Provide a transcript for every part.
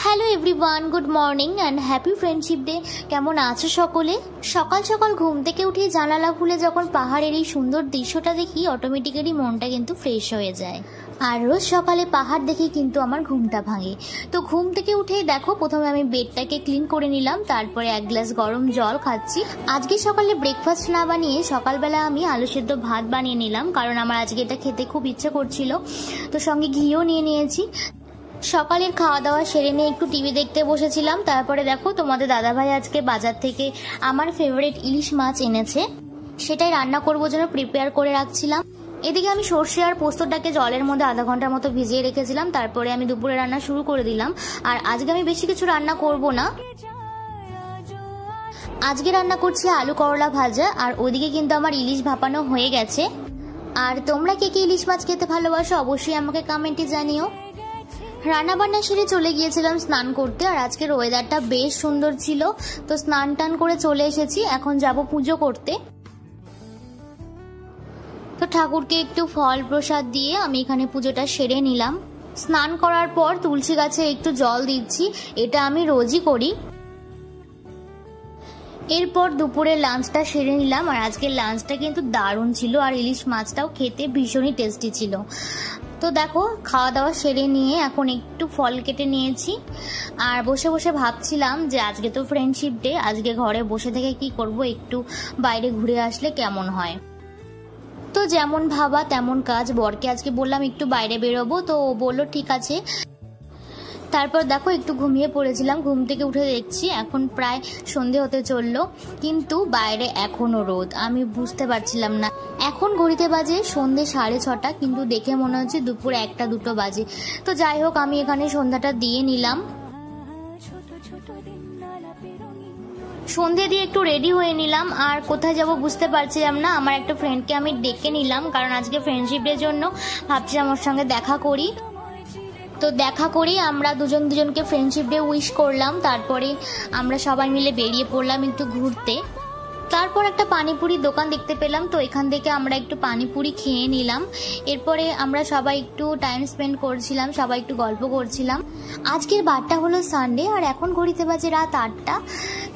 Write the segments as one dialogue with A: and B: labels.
A: Hello everyone, good morning and happy friendship day. কেমন আছো সকলে? সকাল সকাল ঘুম থেকে উঠে জানালা খুলে যখন পাহাড়ের এই সুন্দর দৃশ্যটা দেখি, অটোমেটিক্যালি মনটা কিন্তু ফ্রেশ হয়ে যায়। আর রোজ সকালে পাহাড় দেখে কিন্তু আমার ঘুমটা ভাঙে। তো ঘুম থেকে উঠেই দেখো, প্রথমে আমি বেডটাকে ক্লিন করে নিলাম, তারপরে এক গ্লাস গরম জল খাচ্ছি। আজকে সকালে ব্রেকফাস্ট না বানিয়ে সকালবেলা আমি আলু সেদ্ধ ভাত বানিয়ে নিলাম, কারণ আমার আজকে এটা খেতে খুব ইচ্ছে করছিল। তো সঙ্গে ঘিও নিয়ে নিয়েছি। সকালের খাওয়া দাওয়া সেরে নিয়ে একটু টিভি দেখতে বসেছিলাম। তারপরে দেখো, তোমাদের দাদাভাই আজকে বাজার থেকে আমার ফেভারিট ইলিশ মাছ এনেছে, সেটাই রান্না করবো জন্য প্রিপেয়ার করে রাখছিলাম। এদিকে আমি সর্ষে আর পোস্তটাকে জলের মধ্যে আধা ঘন্টার মতো ভিজিয়ে রেখেছিলাম। তারপরে আমি দুপুরে রান্না শুরু করে দিলাম। আর আজকে আমি বেশি কিছু রান্না করব না, আজকে রান্না করছি আলু করলা ভাজা। আর ওইদিকে কিন্তু আমার ইলিশ ভাপানো হয়ে গেছে। আর তোমরা কে কে ইলিশ মাছ খেতে ভালোবাসো অবশ্যই আমাকে কমেন্টে জানিও। রান্না বান্না সেরে চলে গিয়েছিলাম স্নান করতে। আর আজকের ওয়েদারটা বেশ সুন্দর ছিল, তো স্নান টান করে চলে এসেছি। এখন যাব পুজো করতে। তো ঠাকুরকে একটু ফল প্রসাদ দিয়ে আমি এখানে পুজোটা সেরে নিলাম। স্নান করার পর তুলসী গাছে একটু জল দিচ্ছি, এটা আমি রোজই করি। এরপর দুপুরে লাঞ্চটা সেরে নিলাম। আর আজকের লাঞ্চটা কিন্তু দারুণ ছিল, আর ইলিশ মাছটাও খেতে ভীষণই টেস্টি ছিল। তো দেখো, খাওয়া দাওয়া সেরে নিয়ে এখন একটু ফল কেটে নিয়েছি। আর বসে বসে ভাবছিলাম যে আজকে তো ফ্রেন্ডশিপ ডে, আজকে ঘরে বসে থেকে কি করব, একটু বাইরে ঘুরে আসলে কেমন হয়। তো যেমন ভাবা তেমন কাজ। বরকে আজকে বললাম একটু বাইরে বেরোবো, তো ও বললো ঠিক আছে। তারপর দেখো, একটু ঘুমিয়ে পড়েছিলাম। ঘুম থেকে উঠে দেখছি এখন প্রায় সন্ধে হতে চললো, কিন্তু বাইরে এখনো রোদ। আমি বুঝতে পারছিলাম না, এখন ঘড়িতে বাজে সন্ধে 6:30, কিন্তু দেখে মনে হচ্ছে দুপুর 1-2 বাজে। তো যাই হোক, আমি এখানে সন্ধ্যাটা দিয়ে নিলাম। সন্ধে দিয়ে একটু রেডি হয়ে নিলাম। আর কোথায় যাব বুঝতে পারছিলাম না। আমার একটা ফ্রেন্ডকে আমি ডেকে নিলাম, কারণ আজকে ফ্রেন্ডশিপ ডের জন্য ভাবছিলাম ওর সঙ্গে দেখা করি। তো দেখা করি, আমরা দুজনকে ফ্রেন্ডশিপ ডে উইশ করলাম। তারপরে আমরা সবাই মিলে বেরিয়ে পড়লাম একটু ঘুরতে। তারপর একটা পানিপুরির দোকান দেখতে পেলাম, তো এখান থেকে আমরা একটু পানিপুরি খেয়ে নিলাম। এরপরে আমরা সবাই একটু টাইম স্পেন্ড করছিলাম, সবাই একটু গল্প করছিলাম। আজকের বারটা হলো সানডে, আর এখন ঘড়িতে বাজে রাত 8টা।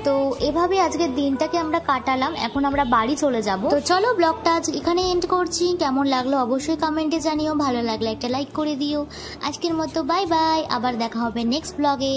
A: তো এভাবে আজকের দিনটাকে আমরা কাটালাম। এখন আমরা বাড়ি চলে যাব। তো চলো, ব্লগটা আজ এখানে এন্ড করছি। কেমন লাগলো অবশ্যই কমেন্টে জানিও, ভালো লাগলে একটা লাইক করে দিও। আজকের মতো বাই বাই, আবার দেখা হবে নেক্সট ব্লগে।